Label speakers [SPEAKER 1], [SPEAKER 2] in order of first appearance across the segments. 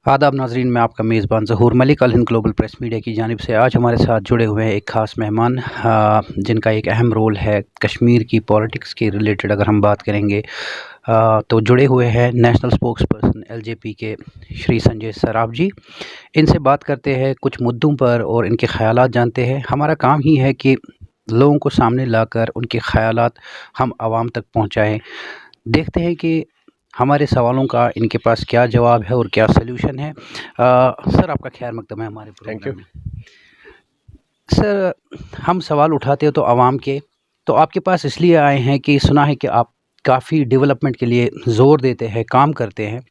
[SPEAKER 1] आदाब नाजरीन, मैं आपका मेज़बान ज़हूर मलिक अल हिंद ग्लोबल प्रेस मीडिया की जानिब से आज हमारे साथ जुड़े हुए हैं एक ख़ास मेहमान जिनका एक अहम रोल है कश्मीर की पॉलिटिक्स के रिलेटेड। अगर हम बात करेंगे तो जुड़े हुए हैं नेशनल स्पोक्स पर्सन एलजेपी के श्री संजय सराफ जी। इनसे बात करते हैं कुछ मुद्दों पर और इनके ख़यालात जानते हैं। हमारा काम ही है कि लोगों को सामने लाकर उनके ख़यालात हम आवाम तक पहुँचाएँ। देखते हैं कि हमारे सवालों का इनके पास क्या जवाब है और क्या सल्यूशन है। सर, आपका खैर मकदम है हमारे
[SPEAKER 2] थैंक यू।
[SPEAKER 1] प्रोग्राम में। सर, हम सवाल उठाते हैं तो आवाम के, तो आपके पास इसलिए आए हैं कि सुना है कि आप काफ़ी डेवलपमेंट के लिए ज़ोर देते हैं, काम करते हैं।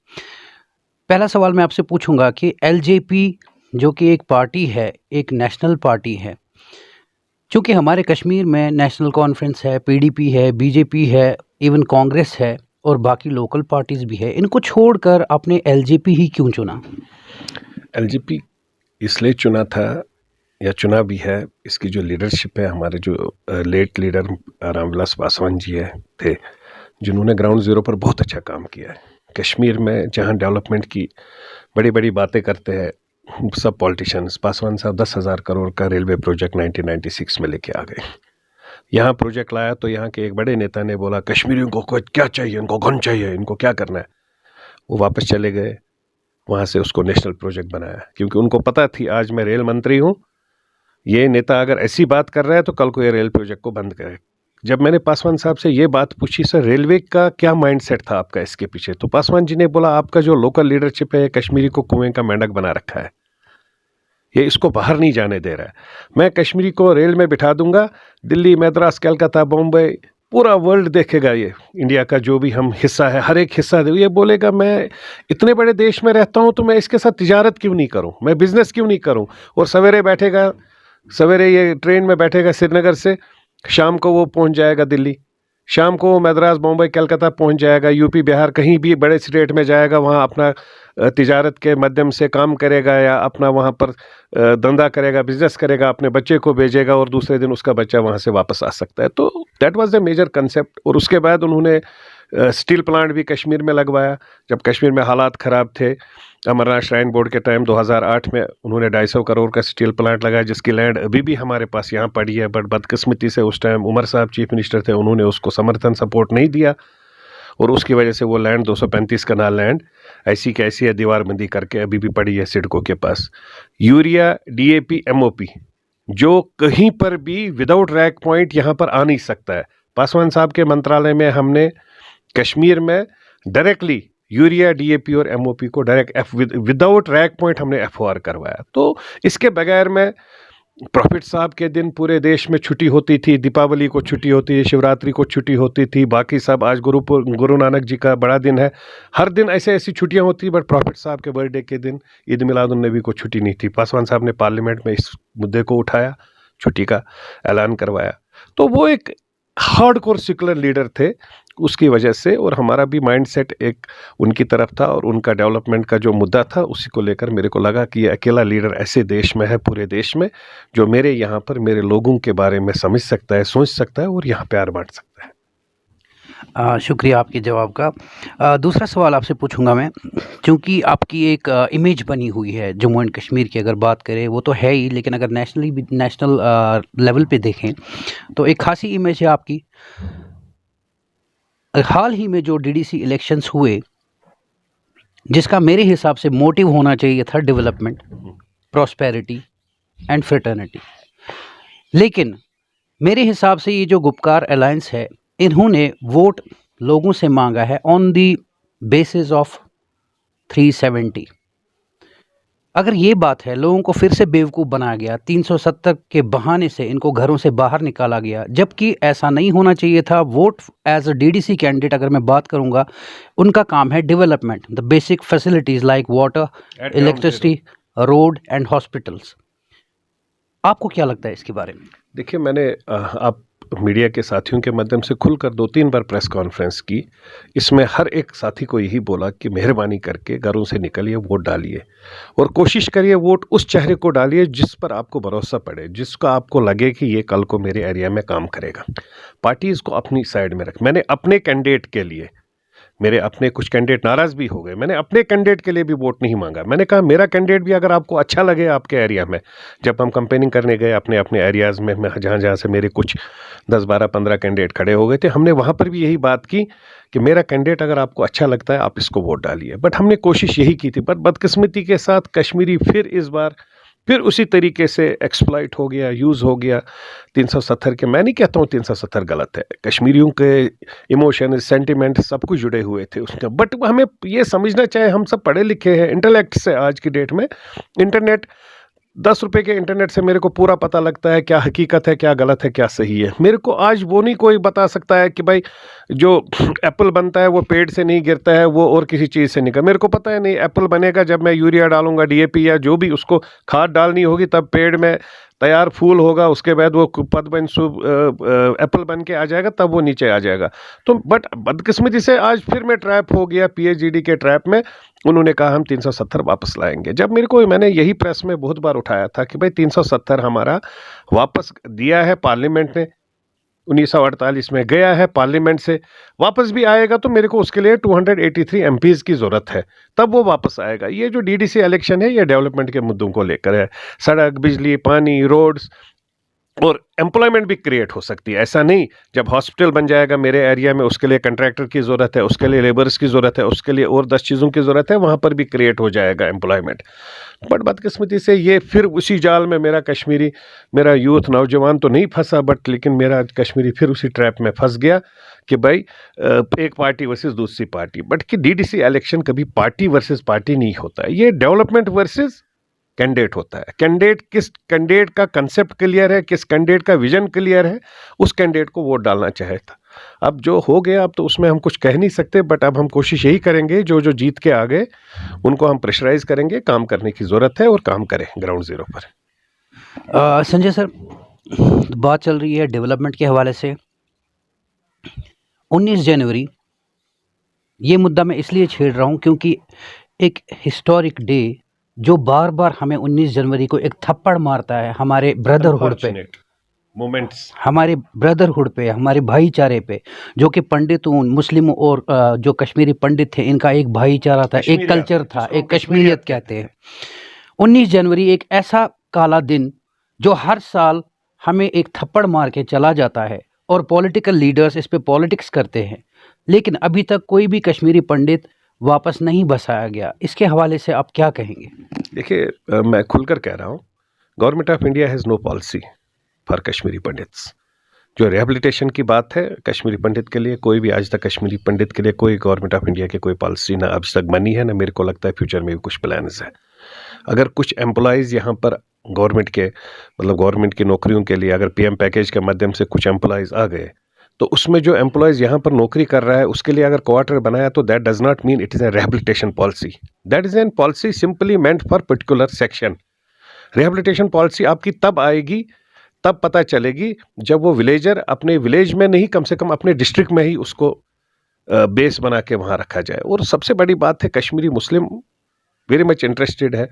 [SPEAKER 1] पहला सवाल मैं आपसे पूछूंगा कि एलजेपी जो कि एक पार्टी है, एक नेशनल पार्टी है, चूँकि हमारे कश्मीर में नेशनल कॉन्फ्रेंस है, पीडीपी है, बीजेपी है, इवन कांग्रेस है और बाकी लोकल पार्टीज़ भी है, इनको छोड़कर आपने एलजेपी ही क्यों चुना?
[SPEAKER 2] एलजीपी इसलिए चुना था या चुना भी है, इसकी जो लीडरशिप है, हमारे जो लेट लीडर रामविलास पासवान जी थे, जिन्होंने ग्राउंड ज़ीरो पर बहुत अच्छा काम किया है। कश्मीर में जहां डेवलपमेंट की बड़ी बड़ी बातें करते हैं सब पॉलिटिशियंस, पासवान साहब 10,000 करोड़ का रेलवे प्रोजेक्ट 1996 में लेके आ गए। यहाँ प्रोजेक्ट लाया तो यहाँ के एक बड़े नेता ने बोला कश्मीरियों को क्या चाहिए, इनको गन चाहिए, इनको क्या करना है। वो वापस चले गए, वहाँ से उसको नेशनल प्रोजेक्ट बनाया, क्योंकि उनको पता थी आज मैं रेल मंत्री हूँ, ये नेता अगर ऐसी बात कर रहा है तो कल को ये रेल प्रोजेक्ट को बंद करे। जब मैंने पासवान साहब से ये बात पूछी, सर रेलवे का क्या माइंडसेट था आपका इसके पीछे, तो पासवान जी ने बोला आपका जो लोकल लीडरशिप है कश्मीरी को कुएं का मेंढक बना रखा है, ये इसको बाहर नहीं जाने दे रहा है। मैं कश्मीरी को रेल में बिठा दूंगा, दिल्ली, मद्रास, कलकत्ता, बॉम्बे, पूरा वर्ल्ड देखेगा ये इंडिया का जो भी हम हिस्सा है, हर एक हिस्सा दे, ये बोलेगा मैं इतने बड़े देश में रहता हूँ तो मैं इसके साथ तिजारत क्यों नहीं करूँ, मैं बिजनेस क्यों नहीं करूँ। और सवेरे बैठेगा, सवेरे ये ट्रेन में बैठेगा श्रीनगर से, शाम को वो पहुँच जाएगा दिल्ली, शाम को वो मद्रास, बॉम्बे, कलकत्ता पहुँच जाएगा, यूपी, बिहार, कहीं भी बड़े स्टेट में जाएगा, वहाँ अपना तिजारत के माध्यम से काम करेगा या अपना वहाँ पर धंधा करेगा, बिजनेस करेगा, अपने बच्चे को भेजेगा और दूसरे दिन उसका बच्चा वहाँ से वापस आ सकता है। तो that was the major concept. और उसके बाद उन्होंने स्टील प्लांट भी कश्मीर में लगवाया। जब कश्मीर में हालात ख़राब थे, अमरनाथ श्राइन बोर्ड के टाइम 2008 में उन्होंने 250 करोड़ का स्टील प्लांट लगाया, जिसकी लैंड अभी भी हमारे पास यहाँ पड़ी है। बट बदकिस्मती से उस टाइम उमर साहब चीफ मिनिस्टर थे, उन्होंने उसको समर्थन सपोर्ट नहीं दिया और उसकी वजह से वो लैंड 235 कनाल लैंड ऐसी की ऐसी है, दीवारबंदी करके अभी भी पड़ी है सिडको के पास। यूरिया, डीएपी, एमओपी जो कहीं पर भी विदाउट रैक पॉइंट यहाँ पर आ नहीं सकता है। पासवान साहब के मंत्रालय में हमने कश्मीर में डायरेक्टली यूरिया, डीएपी और एमओपी को डायरेक्ट विदाउट रैक पॉइंट हमने एफओआर करवाया। तो इसके बगैर में प्रॉफिट साहब के दिन पूरे देश में छुट्टी होती थी, दीपावली को छुट्टी होती है, शिवरात्रि को छुट्टी होती थी, बाकी सब, आज गुरु नानक जी का बड़ा दिन है, हर दिन ऐसे ऐसी छुट्टियां होती। बट प्रॉफिट साहब के बर्थडे के दिन, ईद मिलाद नबी को छुट्टी नहीं थी। पासवान साहब ने पार्लियामेंट में इस मुद्दे को उठाया, छुट्टी का ऐलान करवाया। तो वो एक हार्डकोर सेकुलर लीडर थे उसकी वजह से, और हमारा भी माइंडसेट एक उनकी तरफ था और उनका डेवलपमेंट का जो मुद्दा था उसी को लेकर मेरे को लगा कि ये अकेला लीडर ऐसे देश में है, पूरे देश में, जो मेरे यहाँ पर मेरे लोगों के बारे में समझ सकता है, सोच सकता है और यहाँ प्यार बांट सकता है।
[SPEAKER 1] शुक्रिया आपके जवाब का। दूसरा सवाल आपसे पूछूंगा मैं, क्योंकि आपकी एक इमेज बनी हुई है जम्मू एंड कश्मीर की, अगर बात करें वो तो है ही, लेकिन अगर नेशनल लेवल पे देखें तो एक खासी इमेज है आपकी। हाल ही में जो डीडीसी इलेक्शंस हुए, जिसका मेरे हिसाब से मोटिव होना चाहिए था डेवलपमेंट, प्रॉस्पेरिटी एंड फ्रेटर्निटी, लेकिन मेरे हिसाब से ये जो गुपकार अलायंस है, इन्होंने वोट लोगों से मांगा है ऑन दी बेसिस ऑफ 370। अगर ये बात है, लोगों को फिर से बेवकूफ़ बनाया गया, 370 के बहाने से इनको घरों से बाहर निकाला गया, जबकि ऐसा नहीं होना चाहिए था। Vote as a DDC candidate अगर मैं बात करूंगा, उनका काम है development, the basic facilities like water, electricity, road and hospitals. आपको क्या लगता है इसके बारे में?
[SPEAKER 2] देखिए, मैंने आप मीडिया के साथियों के माध्यम से खुलकर 2-3 बार प्रेस कॉन्फ्रेंस की। इसमें हर एक साथी को यही बोला कि मेहरबानी करके घरों से निकलिए, वोट डालिए और कोशिश करिए वोट उस चेहरे को डालिए जिस पर आपको भरोसा पड़े, जिसका आपको लगे कि ये कल को मेरे एरिया में काम करेगा। पार्टीज़ को अपनी साइड में रख। मैंने अपने कैंडिडेट के लिए मेरे अपने कुछ कैंडिडेट नाराज़ भी हो गए। मैंने अपने कैंडिडेट के लिए भी वोट नहीं मांगा। मैंने कहा मेरा कैंडिडेट भी अगर आपको अच्छा लगे आपके एरिया में, जब हम कैंपेनिंग करने गए अपने अपने एरियाज़ में, जहाँ जहाँ से मेरे कुछ 10 12 15 कैंडिडेट खड़े हो गए थे, हमने वहाँ पर भी यही बात की कि मेरा कैंडिडेट अगर आपको अच्छा लगता है आप इसको वोट डालिए। बट हमने कोशिश यही की थी, बट बदकिस्मती के साथ कश्मीरी फिर इस बार फिर उसी तरीके से एक्सप्लॉइट हो गया, यूज़ हो गया। 370 के, मैं नहीं कहता हूँ 370 गलत है, कश्मीरियों के इमोशन, सेंटिमेंट सब कुछ जुड़े हुए थे उसमें। बट हमें ये समझना चाहिए, हम सब पढ़े लिखे हैं, इंटेलेक्ट से आज की डेट में इंटरनेट, 10 रुपए के इंटरनेट से मेरे को पूरा पता लगता है क्या हकीकत है, क्या गलत है, क्या सही है। मेरे को आज वो नहीं कोई बता सकता है कि भाई जो एप्पल बनता है वो पेड़ से नहीं गिरता है, वो और किसी चीज़ से निकल। मेरे को पता है नहीं, एप्पल बनेगा जब मैं यूरिया डालूंगा, डीएपी या जो भी उसको खाद डालनी होगी, तब पेड़ में तैयार फूल होगा, उसके बाद वो पद बन एप्पल बन के आ जाएगा, तब वो नीचे आ जाएगा। तो बट बदकिस्मती से आज फिर मैं ट्रैप हो गया पीएचईडी के ट्रैप में। उन्होंने कहा हम 370 वापस लाएंगे। जब मेरे को, मैंने यही प्रेस में बहुत बार उठाया था कि भाई 370 हमारा वापस दिया है पार्लियामेंट ने, 1948 में गया है पार्लियामेंट से, वापस भी आएगा तो मेरे को उसके लिए 283 एमपीज़ की ज़रूरत है, तब वो वापस आएगा। ये जो डीडीसी इलेक्शन है ये डेवलपमेंट के मुद्दों को लेकर है, सड़क, बिजली, पानी, रोड्स और एम्प्लॉयमेंट भी क्रिएट हो सकती है। ऐसा नहीं, जब हॉस्पिटल बन जाएगा मेरे एरिया में, उसके लिए कंट्रैक्टर की ज़रूरत है, उसके लिए लेबर्स की ज़रूरत है, उसके लिए और 10 चीज़ों की ज़रूरत है, वहाँ पर भी क्रिएट हो जाएगा एम्प्लॉयमेंट। बट बदकिस्मती से ये फिर उसी जाल में मेरा कश्मीरी, मेरा यूथ नौजवान तो नहीं फंसा, बट लेकिन मेरा कश्मीरी फिर उसी ट्रैप में फंस गया कि भाई एक पार्टी वर्सेस दूसरी पार्टी। बट कि डीडीसी इलेक्शन कभी पार्टी वर्सेस पार्टी नहीं होता है, ये डेवलपमेंट वर्सेस कैंडिडेट होता है। कैंडिडेट, किस कैंडिडेट का कंसेप्ट क्लियर है, किस कैंडिडेट का विजन क्लियर है, उस कैंडिडेट को वोट डालना चाहता। अब जो हो गया अब तो उसमें हम कुछ कह नहीं सकते, बट अब हम कोशिश यही करेंगे, जो जो जीत के आ गए उनको हम प्रेशराइज करेंगे, काम करने की ज़रूरत है और काम करें ग्राउंड ज़ीरो पर।
[SPEAKER 1] संजय सर, बात चल रही है डेवलपमेंट के हवाले से। 19 जनवरी, ये मुद्दा मैं इसलिए छेड़ रहा हूँ क्योंकि एक हिस्टोरिक डे जो बार बार हमें 19 जनवरी को एक थप्पड़ मारता है हमारे ब्रदरहुड पे,
[SPEAKER 2] मोमेंट्स,
[SPEAKER 1] हमारे ब्रदरहुड पे, हमारे भाईचारे पे, जो कि पंडितों, मुस्लिमों और जो कश्मीरी पंडित थे, इनका एक भाईचारा था, एक कल्चर था, एक कश्मीरियत कहते हैं। 19 जनवरी एक ऐसा काला दिन जो हर साल हमें एक थप्पड़ मार के चला जाता है और पॉलिटिकल लीडर्स इस पे पॉलिटिक्स करते हैं, लेकिन अभी तक कोई भी कश्मीरी पंडित वापस नहीं बसाया गया। इसके हवाले से आप क्या कहेंगे?
[SPEAKER 2] देखिए, मैं खुलकर कह रहा हूँ, government of India has no policy for Kashmiri Pandits. जो रिहेबिलिटेशन की बात है कश्मीरी पंडित के लिए, कोई भी आज तक कश्मीरी पंडित के लिए कोई गवर्नमेंट ऑफ इंडिया की कोई पॉलिसी ना अब तक बनी है, ना मेरे को लगता है फ्यूचर में भी कुछ प्लान्स है। अगर कुछ एम्प्लॉयज़ यहाँ पर गवर्नमेंट के, मतलब गवर्नमेंट की नौकरियों के लिए अगर पीएम पैकेज के माध्यम से कुछ एम्प्लॉयज़ आ गए, तो उसमें जो एम्प्लॉयज़ यहाँ पर नौकरी कर रहा है उसके लिए अगर क्वार्टर बनाया, तो that does not mean it is a rehabilitation policy. That is an policy simply meant for particular section. Rehabilitation policy आपकी तब आएगी, तब पता चलेगी जब वो विलेजर अपने विलेज में नहीं, कम से कम अपने डिस्ट्रिक्ट में ही उसको बेस बना के वहाँ रखा जाए। और सबसे बड़ी बात है, कश्मीरी मुस्लिम वेरी मच इंटरेस्टेड है,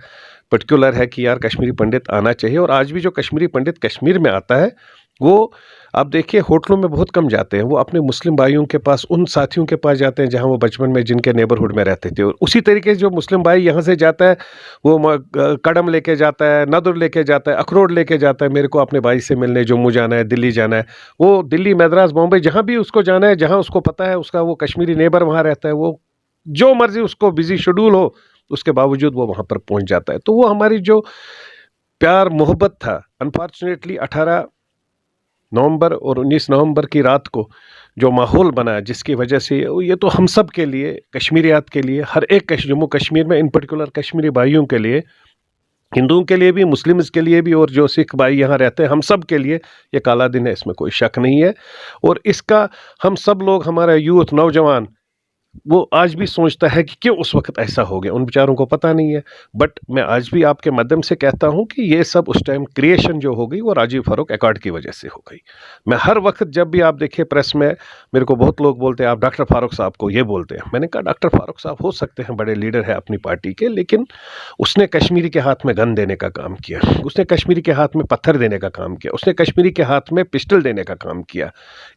[SPEAKER 2] पर्टिकुलर है कि यार कश्मीरी पंडित आना चाहिए। और आज भी जो कश्मीरी पंडित कश्मीर में आता है, वो आप देखिए होटलों में बहुत कम जाते हैं, वो अपने मुस्लिम भाइयों के पास, उन साथियों के पास जाते हैं जहां वो बचपन में जिनके नेबरहुड में रहते थे। और उसी तरीके से जो मुस्लिम भाई यहाँ से जाता है, वो कड़म लेके जाता है, नदुर लेके जाता है, अखरोट लेके जाता है, मेरे को अपने भाई से मिलने जम्मू जाना है, दिल्ली जाना है, वो दिल्ली, मद्रास, बॉम्बे, जहाँ भी उसको जाना है, जहाँ उसको पता है उसका वो कश्मीरी नेबर वहाँ रहता है, वो जो मर्जी उसको बिजी शेड्यूल हो, उसके बावजूद वो वहाँ पर पहुँच जाता है। तो वो हमारी जो प्यार मोहब्बत था, अनफॉर्चुनेटली 18 नवंबर और 19 नवंबर की रात को जो माहौल बना, जिसकी वजह से ये तो हम सब के लिए, कश्मीरियात के लिए, हर एक जम्मू कश्मीर में इन पर्टिकुलर कश्मीरी भाइयों के लिए, हिंदुओं के लिए भी, मुस्लिम्स के लिए भी, और जो सिख भाई यहाँ रहते हैं, हम सब के लिए ये काला दिन है, इसमें कोई शक नहीं है। और इसका हम सब लोग, हमारा यूथ, नौजवान, वो आज भी सोचता है कि क्यों उस वक्त ऐसा हो गया, उन बेचारों को पता नहीं है। बट मैं आज भी आपके माध्यम से कहता हूं कि ये सब उस टाइम क्रिएशन जो हो गई वो राजीव फारूक अकॉर्ड की वजह से हो गई। मैं हर वक्त जब भी आप देखिए प्रेस में, मेरे को बहुत लोग बोलते हैं आप डॉक्टर फारूक साहब को ये बोलते हैं। मैंने कहा डॉक्टर फारूक साहब हो सकते हैं बड़े लीडर है अपनी पार्टी के, लेकिन उसने कश्मीरी के हाथ में गन देने का काम किया, उसने कश्मीरी के हाथ में पत्थर देने का काम किया, उसने कश्मीरी के हाथ में पिस्टल देने का काम किया।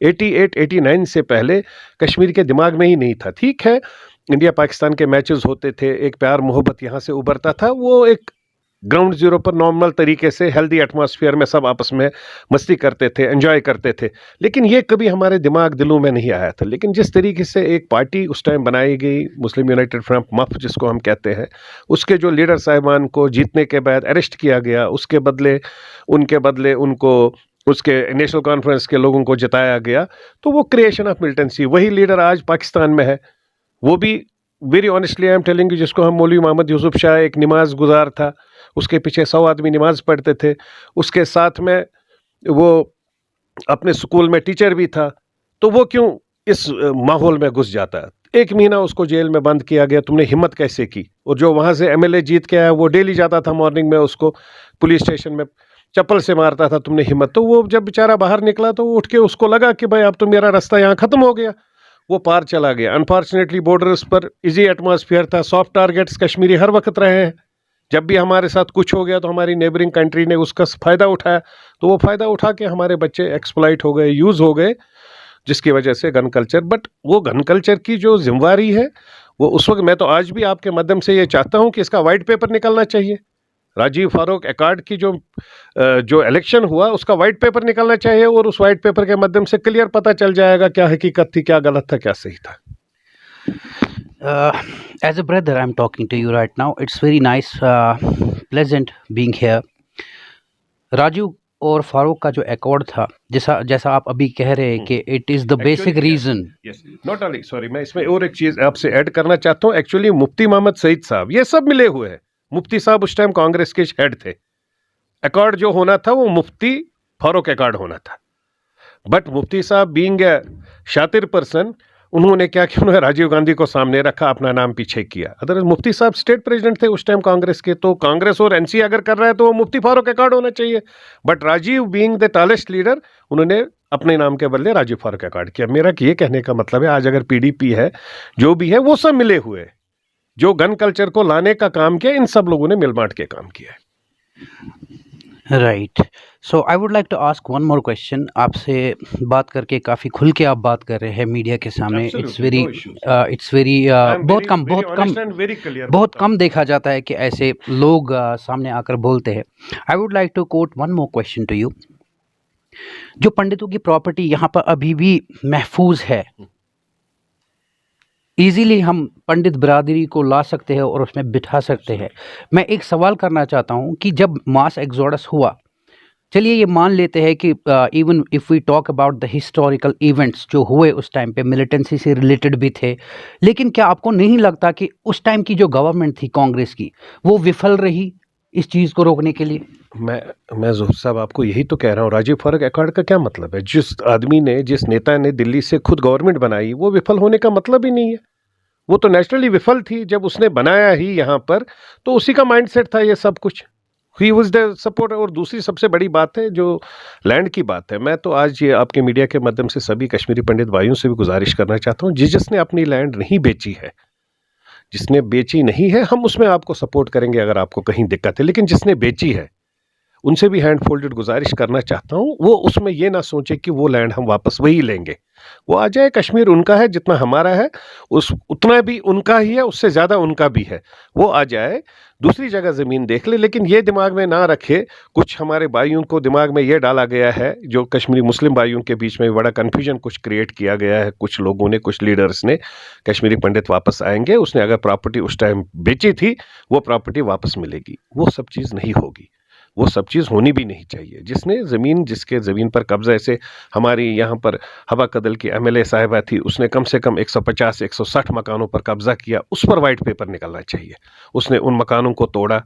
[SPEAKER 2] 88-89 से पहले कश्मीरी के दिमाग में ही नहीं था। ठीक ठीक है, इंडिया पाकिस्तान के मैचेस होते थे, एक प्यार मोहब्बत यहाँ से उभरता था, वो एक ग्राउंड जीरो पर नॉर्मल तरीके से हेल्दी एटमॉस्फेयर में सब आपस में मस्ती करते थे, एंजॉय करते थे, लेकिन ये कभी हमारे दिमाग दिलों में नहीं आया था। लेकिन जिस तरीके से एक पार्टी उस टाइम बनाई गई, मुस्लिम यूनाइटेड फ्रंट मफ जिसको हम कहते हैं, उसके जो लीडर साहिबान को जीतने के बाद अरेस्ट किया गया, उनके बदले उनको उसके नेशनल कॉन्फ्रेंस के लोगों को जिताया गया, तो वो क्रिएशन ऑफ मिलिटेंसी, वही लीडर आज पाकिस्तान में है। वो भी very honestly I am telling you, जिसको हम मौलवी मोहम्मद यूसुफ शाह, एक नमाज गुजार था, उसके पीछे 100 आदमी नमाज पढ़ते थे, उसके साथ में वो अपने स्कूल में टीचर भी था, तो वो क्यों इस माहौल में घुस जाता है? 1 महीना उसको जेल में बंद किया गया, तुमने हिम्मत कैसे की? और जो वहाँ से एमएलए जीत के आया, वो डेली जाता था मॉर्निंग में, उसको पुलिस स्टेशन में चप्पल से मारता था, तुमने हिम्मत? तो वो जब बेचारा बाहर निकला तो वो उठ के उसको लगा कि भाई अब तो मेरा रास्ता यहाँ ख़त्म हो गया, वो पार चला गया। अनफॉर्चुनेटली बॉर्डर्स पर इजी एटमॉस्फेयर था, सॉफ्ट टारगेट्स कश्मीरी हर वक्त रहे हैं, जब भी हमारे साथ कुछ हो गया तो हमारी नेबरिंग कंट्री ने उसका फ़ायदा उठाया, तो वो फ़ायदा उठा के हमारे बच्चे एक्सप्लॉइट हो गए, यूज़ हो गए, जिसकी वजह से गन कल्चर, बट वो गन कल्चर की जो जिम्मेवारी है वो उस वक्त, मैं तो आज भी आपके माध्यम से ये चाहता हूँ कि इसका वाइट पेपर निकलना चाहिए। राजीव फारूक अकॉर्ड की जो इलेक्शन हुआ उसका वाइट पेपर निकलना चाहिए, और उस वाइट पेपर के माध्यम से क्लियर पता चल जाएगा क्या हकीकत थी, क्या गलत था, क्या सही था।
[SPEAKER 1] As a brother, I'm talking to you right now. It's very nice, pleasant being here. Raju और फारूक का जो अकॉर्ड था, जैसा आप अभी कह रहे हैं कि it is the basic reason.
[SPEAKER 2] Yes, not only, sorry, मैं इसमें और एक चीज़ आपसे ऐड करना चाहता हूँ। एक्चुअली मुफ्ती मोहम्मद सईद साहब, ये सब मिले हुए हैं। मुफ्ती साहब उस टाइम कांग्रेस के हेड थे। अकॉर्ड जो होना था वो मुफ्ती फारूक अकॉर्ड होना था, बट मुफ्ती साहब बीइंग ए शातिर पर्सन, उन्होंने क्या किया, उन्होंने राजीव गांधी को सामने रखा, अपना नाम पीछे किया। अदरवाइज मुफ्ती साहब स्टेट प्रेसिडेंट थे उस टाइम कांग्रेस के, तो कांग्रेस और एनसी अगर कर रहा है तो वो मुफ्ती फारूक अकॉर्ड होना चाहिए, but Rajiv being the tallest leader, उन्होंने अपने नाम के बदले राजीव फारूक अकॉर्ड किया। मेरा ये कहने का मतलब है, आज अगर पीडीपी है, जो भी है, वो सब मिले हुए, जो गन कल्चर को लाने का काम किया, इन सब लोगों ने मिल बांट के काम किया है।
[SPEAKER 1] Right, so I would like to ask one more question. आपसे बात करके काफ़ी खुल के आप बात कर रहे हैं मीडिया के सामने। इट्स वेरी बहुत कम देखा जाता है कि ऐसे लोग सामने आकर बोलते हैं। I would like to quote one more question to you. जो पंडितों की प्रॉपर्टी यहाँ पर अभी भी महफूज है, इजीली हम पंडित बिरादरी को ला सकते हैं और उसमें बिठा सकते हैं। मैं एक सवाल करना चाहता हूँ कि जब मास एक्सोडस हुआ, चलिए ये मान लेते हैं कि even if we talk about the historical events जो हुए उस टाइम पे मिलिटेंसी से रिलेटेड भी थे, लेकिन क्या आपको नहीं लगता कि उस टाइम की जो गवर्नमेंट थी कांग्रेस की, वो विफल रही इस चीज़ को रोकने के लिए?
[SPEAKER 2] मैं ज़ोहर साहब आपको यही तो कह रहा हूँ। राजीव फारूक अकॉर्ड का क्या मतलब है? जिस आदमी ने, जिस नेता ने दिल्ली से खुद गवर्नमेंट बनाई, वो विफल होने का मतलब ही नहीं है। वो तो नेचुरली विफल थी जब उसने बनाया ही यहाँ पर, तो उसी का माइंडसेट था ये सब कुछ। He was the support. और दूसरी सबसे बड़ी बात है जो लैंड की बात है, मैं तो आज ये आपके मीडिया के माध्यम से सभी कश्मीरी पंडित भाइयों से भी गुजारिश करना चाहता हूँ, जिसने अपनी लैंड नहीं बेची है, जिसने बेची नहीं है, हम उसमें आपको सपोर्ट करेंगे अगर आपको कहीं दिक्कत है, लेकिन जिसने बेची है उनसे भी हैंड फोल्डेड गुजारिश करना चाहता हूँ, वो उसमें ये ना सोचे कि वो लैंड हम वापस वही लेंगे। वो आ जाए, कश्मीर उनका है, जितना हमारा है उतना भी उनका ही है, उससे ज़्यादा उनका भी है। वो आ जाए, दूसरी जगह ज़मीन देख ले, लेकिन ये दिमाग में ना रखे। कुछ हमारे भाइयों को दिमाग में ये डाला गया है, जो कश्मीरी मुस्लिम भाइयों के बीच में बड़ा कन्फ्यूजन कुछ क्रिएट किया गया है, कुछ लोगों ने, कुछ लीडर्स ने, कश्मीरी पंडित वापस आएंगे, उसने अगर प्रॉपर्टी उस टाइम बेची थी वो प्रॉपर्टी वापस मिलेगी। वो सब चीज़ नहीं होगी, वो सब चीज़ होनी भी नहीं चाहिए। जिसने ज़मीन, जिसके ज़मीन पर कब्जा, ऐसे हमारी यहाँ पर हवा कदल की एमएलए साहिबा थी, उसने कम से कम 150-160 मकानों पर कब्जा किया, उस पर वाइट पेपर निकलना चाहिए। उसने उन मकानों को तोड़ा,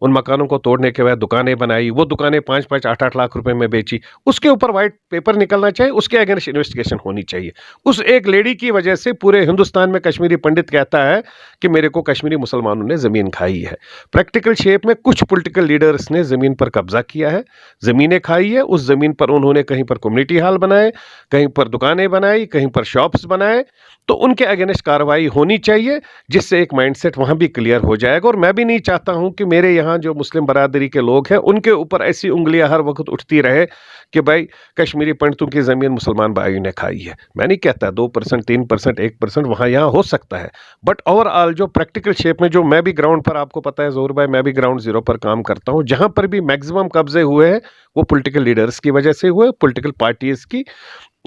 [SPEAKER 2] उन मकानों को तोड़ने के बाद दुकानें बनाई, वो दुकानें 5-5, 8-8 लाख रुपए में बेची, उसके ऊपर वाइट पेपर निकलना चाहिए, उसके अगेंस्ट इन्वेस्टिगेशन होनी चाहिए। उस एक लेडी की वजह से पूरे हिंदुस्तान में कश्मीरी पंडित कहता है कि मेरे को कश्मीरी मुसलमानों ने ज़मीन खाई है। प्रैक्टिकल शेप में कुछ पॉलिटिकल लीडर्स ने ज़मीन पर कब्जा किया है, ज़मीनें खाई है। उस ज़मीन पर उन्होंने कहीं पर कम्युनिटी हॉल बनाए, कहीं पर दुकानें बनाई, कहीं पर शॉप्स बनाए, तो उनके अगेंस्ट कार्रवाई होनी चाहिए, जिससे एक माइंडसेट वहाँ भी क्लियर हो जाएगा। और मैं भी नहीं चाहता हूँ कि मेरे यहाँ जो मुस्लिम बरादरी के लोग हैं उनके ऊपर ऐसी उंगलियां हर वक्त उठती रहे कि भाई कश्मीरी पंडितों की ज़मीन मुसलमान भाइयों ने खाई है। मैं नहीं कहता 2%, 3%, 1% वहाँ यहाँ हो सकता है, बट ओवरऑल जो प्रैक्टिकल शेप में, जो मैं भी ग्राउंड पर, आपको पता है ज़ोर भाई, मैं भी ग्राउंड जीरो पर काम करता हूँ, जहाँ पर भी मैक्सिमम कब्जे हुए हैं वो पॉलिटिकल लीडर्स की वजह से हुए, पॉलिटिकल पार्टीज की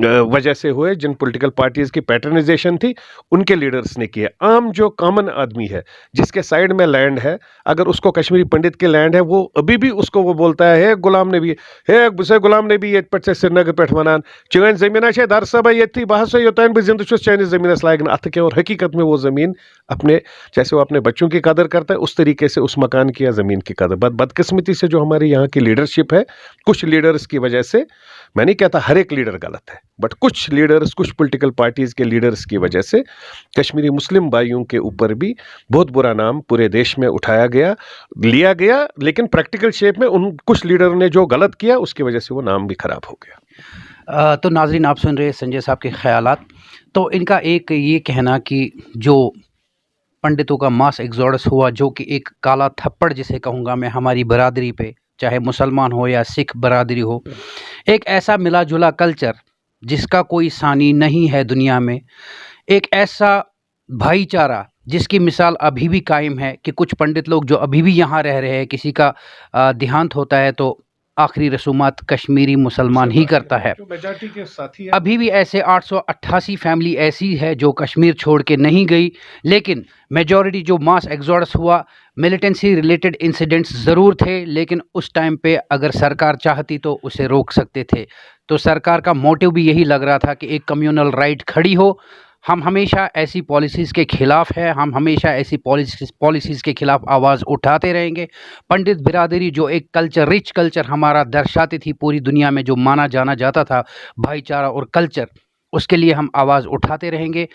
[SPEAKER 2] वजह से हुए, जिन पॉलिटिकल पार्टीज की पैटर्नाइजेशन थी उनके लीडर्स ने किया। आम जो कॉमन आदमी है जिसके साइड में लैंड है, अगर उसको कश्मीरी पंडित की लैंड है, वो अभी भी उसको वो बोलता है गुलाम नबी, हे बुसे गुलाम नबी ये पे श्रीनगर पे वनान चन जमीन दर सब ये थी बहस योतान बह जिंद चाइनिस जमीन लायक अत क्या। और हकीकत में वो ज़मीन अपने, जैसे वो अपने बच्चों की कदर करता है उस तरीके से उस मकान की या ज़मीन की कदर। बदकिस्मती से जो हमारे यहाँ की लीडरशिप है, कुछ लीडर्स की वजह से, मैं नहीं कहता हर एक लीडर गलत है, बट कुछ लीडर्स, कुछ पॉलिटिकल पार्टीज के लीडर्स की वजह से कश्मीरी मुस्लिम भाइयों के ऊपर भी बहुत बुरा नाम पूरे देश में उठाया गया, लिया गया। लेकिन प्रैक्टिकल शेप में उन कुछ लीडर ने जो गलत किया उसकी वजह से वो नाम भी खराब हो गया।
[SPEAKER 1] तो नाजरीन, आप सुन रहे हैं संजय साहब के ख्यालात। तो इनका एक ये कहना कि जो पंडितों का मास एग्जोडस हुआ, जो कि एक काला थप्पड़ जिसे कहूँगा मैं हमारी बरादरी पे, चाहे मुसलमान हो या सिख बरादरी हो, एक ऐसा मिला जुला कल्चर जिसका कोई सानी नहीं है दुनिया में, एक ऐसा भाईचारा जिसकी मिसाल अभी भी कायम है कि कुछ पंडित लोग जो अभी भी यहाँ रह रहे हैं, किसी का देहांत होता है तो आखिरी रसूमात कश्मीरी मुसलमान ही करता है।
[SPEAKER 2] मेजॉरिटी के साथी है।
[SPEAKER 1] अभी भी ऐसे 888 फैमिली ऐसी है जो कश्मीर छोड़ के नहीं गई, लेकिन मेजॉरिटी जो मास एग्जोडस हुआ, मिलिटेंसी रिलेटेड इंसिडेंट्स ज़रूर थे, लेकिन उस टाइम पे अगर सरकार चाहती तो उसे रोक सकते थे। तो सरकार का मोटिव भी यही लग रहा था कि एक कम्युनल राइट खड़ी हो। हम हमेशा ऐसी पॉलिसीज़ के ख़िलाफ़ है, हम हमेशा ऐसी पॉलिसीज़ के ख़िलाफ़ आवाज़ उठाते रहेंगे। पंडित बिरादरी जो एक कल्चर, रिच कल्चर हमारा दर्शाती थी पूरी दुनिया में, जो माना जाना जाता था भाईचारा और कल्चर, उसके लिए हम आवाज़ उठाते रहेंगे।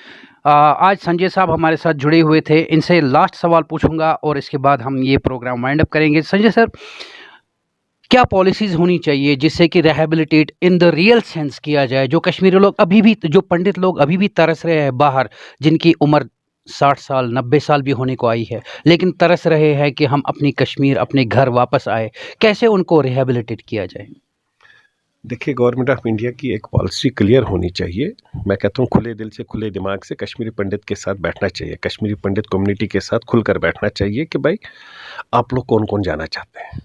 [SPEAKER 1] आज संजय साहब हमारे साथ जुड़े हुए थे, इनसे लास्ट सवाल पूछूंगा और इसके बाद हम ये प्रोग्राम वाइंड अप करेंगे। संजय सर, क्या पॉलिसीज़ होनी चाहिए जिससे कि rehabilitate in the real sense किया जाए? जो कश्मीरी लोग अभी भी, जो पंडित लोग अभी भी तरस रहे हैं बाहर, जिनकी उम्र 60 साल 90 साल भी होने को आई है, लेकिन तरस रहे हैं कि हम अपनी कश्मीर, अपने घर वापस आए, कैसे उनको रिहेबिलिटेट किया जाए?
[SPEAKER 2] देखिए, गवर्नमेंट ऑफ इंडिया की एक पॉलिसी क्लियर होनी चाहिए। मैं कहता हूँ खुले दिल से, खुले दिमाग से कश्मीरी पंडित के साथ बैठना चाहिए, कश्मीरी पंडित कम्युनिटी के साथ खुलकर बैठना चाहिए कि भाई आप लोग कौन कौन जाना चाहते हैं।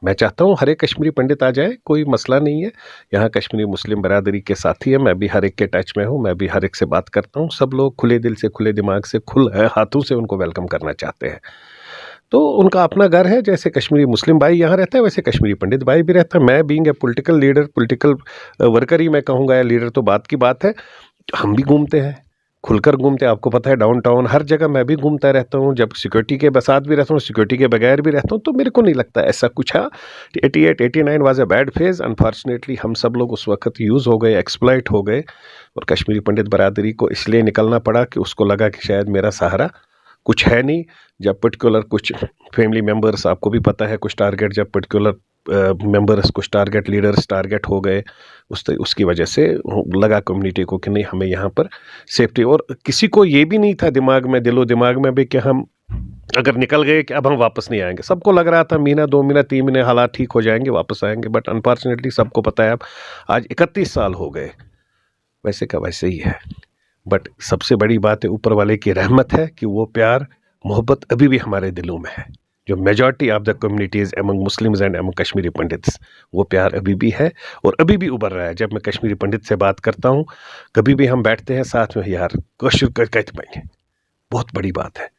[SPEAKER 2] मैं चाहता हूँ हर एक कश्मीरी पंडित आ जाए, कोई मसला नहीं है। यहाँ कश्मीरी मुस्लिम बरादरी के साथी है, मैं भी हर एक के टच में हूँ, मैं भी हर एक से बात करता हूँ। सब लोग खुले दिल से, खुले दिमाग से, खुल हाथों से उनको वेलकम करना चाहते हैं। तो उनका अपना घर है, जैसे कश्मीरी मुस्लिम भाई यहाँ रहता है वैसे कश्मीरी पंडित भाई भी रहता है। मैं being a political leader, political worker ही मैं कहूँगा, या लीडर तो बात की बात है, हम भी घूमते हैं, खुलकर घूमते हैं। आपको पता है डाउनटाउन हर जगह मैं भी घूमता रहता हूँ, जब सिक्योरिटी के साथ भी रहता हूँ, सिक्योरिटी के बगैर भी रहता हूँ। तो मेरे को नहीं लगता ऐसा कुछ है। 88, 89 was a bad phase. Unfortunately हम सब लोग उस वक्त यूज़ हो गए, एक्सप्लॉइट हो गए, और कश्मीरी पंडित बरादरी को इसलिए निकलना पड़ा कि उसको लगा कि शायद मेरा सहारा कुछ है नहीं। जब पर्टिकुलर कुछ फैमिली मेम्बर्स, आपको भी पता है, कुछ टारगेट, जब पर्टिकुलर मेंबर्स, कुछ टारगेट लीडर्स टारगेट हो गए, उसकी वजह से लगा कम्युनिटी को कि नहीं हमें यहाँ पर सेफ्टी। और किसी को ये भी नहीं था दिमाग में, दिलो दिमाग में भी, कि हम अगर निकल गए कि अब हम वापस नहीं आएंगे। सबको लग रहा था महीना 2 महीना 3 महीने हालात ठीक हो जाएंगे, वापस आएंगे। बट अनफॉर्चुनेटली सबको पता है अब आज 31 साल हो गए, वैसे का वैसे ही है। बट सबसे बड़ी बात है ऊपर वाले की रहमत है कि वो प्यार मोहब्बत अभी भी हमारे दिलों में है। जो majority of the communities among Muslims and among Kashmiri pandits, वो प्यार अभी भी है और अभी भी उभर रहा है। जब मैं कश्मीरी पंडित से बात करता हूँ, कभी भी हम बैठते हैं साथ में, यार कश्मीर कहते पाएंगे, बहुत बड़ी बात है।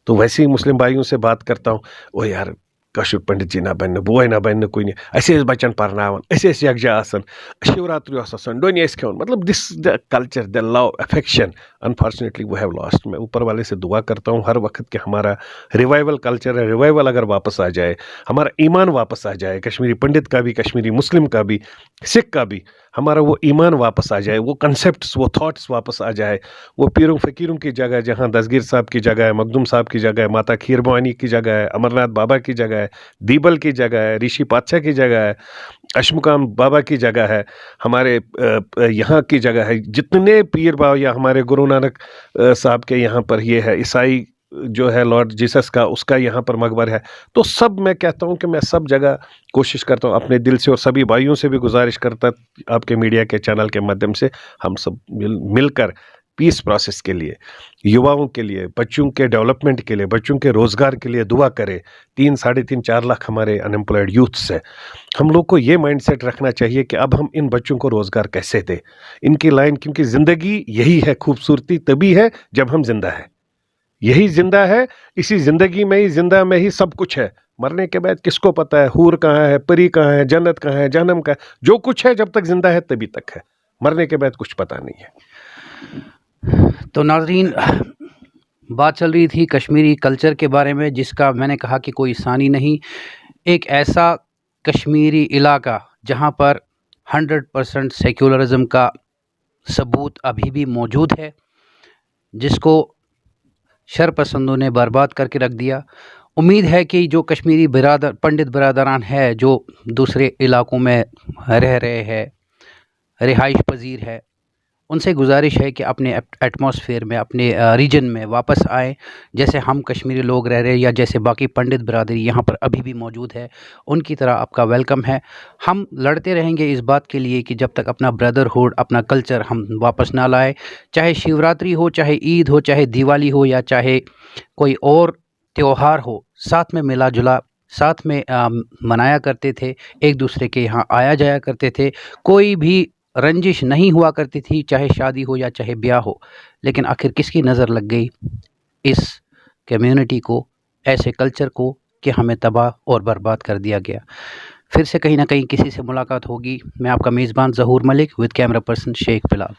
[SPEAKER 2] तो वैसे ही मुस्लिम भाइयों से बात करता हूँ, ओ यार कश्मीर पंडित जी ना बन, बुआ ना बन, कोई नहीं ऐसे बच्चन परनावन, ऐसे यकजा आसन, शिवरात्रि आसन, डोनी ऐसे खेवन, मतलब this the culture, the love, affection, unfortunately we have lost. मैं ऊपर वाले से दुआ करता हूँ हर वक्त कि हमारा रिवाइवल कल्चर है, रिवाइवल अगर वापस आ जाए, हमारा ईमान वापस आ जाए, कश्मीरी पंडित का भी, कश्मीरी मुस्लिम का भी, सिख का भी, हमारा वो ईमान वापस आ जाए, वो कंसेप्ट्स, वो थॉट्स वापस आ जाए, वो पीरों फ़कीरों की जगह, जहाँ दस्तगीर साहब की जगह है, मखदूम साहब की जगह है, माता खीर भवानी की जगह है, अमरनाथ बाबा की जगह है, दीबल की जगह है, ऋषि पातशाह की जगह है, अशमुकाम बाबा की जगह है, हमारे यहाँ की जगह है, जितने पीर बाबा या हमारे गुरु नानक साहब के यहाँ पर ये है, ईसाई जो है लॉर्ड जीसस का, उसका यहाँ पर मकबर है। तो सब मैं कहता हूँ कि मैं सब जगह कोशिश करता हूँ अपने दिल से, और सभी भाइयों से भी गुजारिश करता आपके मीडिया के चैनल के माध्यम से, हम सब मिलकर पीस प्रोसेस के लिए, युवाओं के लिए, बच्चों के डेवलपमेंट के लिए, बच्चों के रोज़गार के लिए दुआ करें। 3, साढ़े 3, 4 लाख हमारे अनएम्प्लॉयड यूथ्स है। हम लोग को ये माइंडसेट रखना चाहिए कि अब हम इन बच्चों को रोज़गार कैसे दें, इनकी लाइन, क्योंकि ज़िंदगी यही है, खूबसूरती तभी है जब हम जिंदा है, यही जिंदा है, इसी जिंदगी में ही, जिंदा में ही सब कुछ है। मरने के बाद किसको पता है हूर कहाँ है, परी कहाँ है, जन्नत कहाँ है, जहन्नम कहाँ है। जो कुछ है जब तक जिंदा है तभी तक है, मरने के बाद कुछ पता नहीं है।
[SPEAKER 1] तो नाज़रीन, बात चल रही थी कश्मीरी कल्चर के बारे में, जिसका मैंने कहा कि कोई सानी नहीं। एक ऐसा कश्मीरी इलाका जहाँ पर 100% सेक्युलरिज्म का सबूत अभी भी मौजूद है, जिसको शरपसंदों ने बर्बाद करके रख दिया। उम्मीद है कि जो कश्मीरी बिरादर, पंडित बिरादरान है जो दूसरे इलाकों में रह रहे हैं, रिहाइश पजीर है, उनसे गुजारिश है कि अपने एटमॉस्फेयर में, अपने रीजन में वापस आएँ। जैसे हम कश्मीरी लोग रह रहे हैं या जैसे बाकी पंडित बिरादरी यहाँ पर अभी भी मौजूद है, उनकी तरह आपका वेलकम है। हम लड़ते रहेंगे इस बात के लिए कि जब तक अपना ब्रदरहुड, अपना कल्चर हम वापस ना लाए, चाहे शिवरात्रि हो, चाहे ईद हो, चाहे दिवाली हो, या चाहे कोई और त्यौहार हो, साथ में मिला जुला, साथ में मनाया करते थे, एक दूसरे के यहाँ आया जाया करते थे, कोई भी रंजिश नहीं हुआ करती थी, चाहे शादी हो या चाहे ब्याह हो। लेकिन आखिर किसकी नज़र लग गई इस कम्युनिटी को, ऐसे कल्चर को, कि हमें तबाह और बर्बाद कर दिया गया। फिर से कहीं ना कहीं किसी से मुलाकात होगी। मैं आपका मेज़बान Zahoor Malik, with camera person Sheikh Bilal.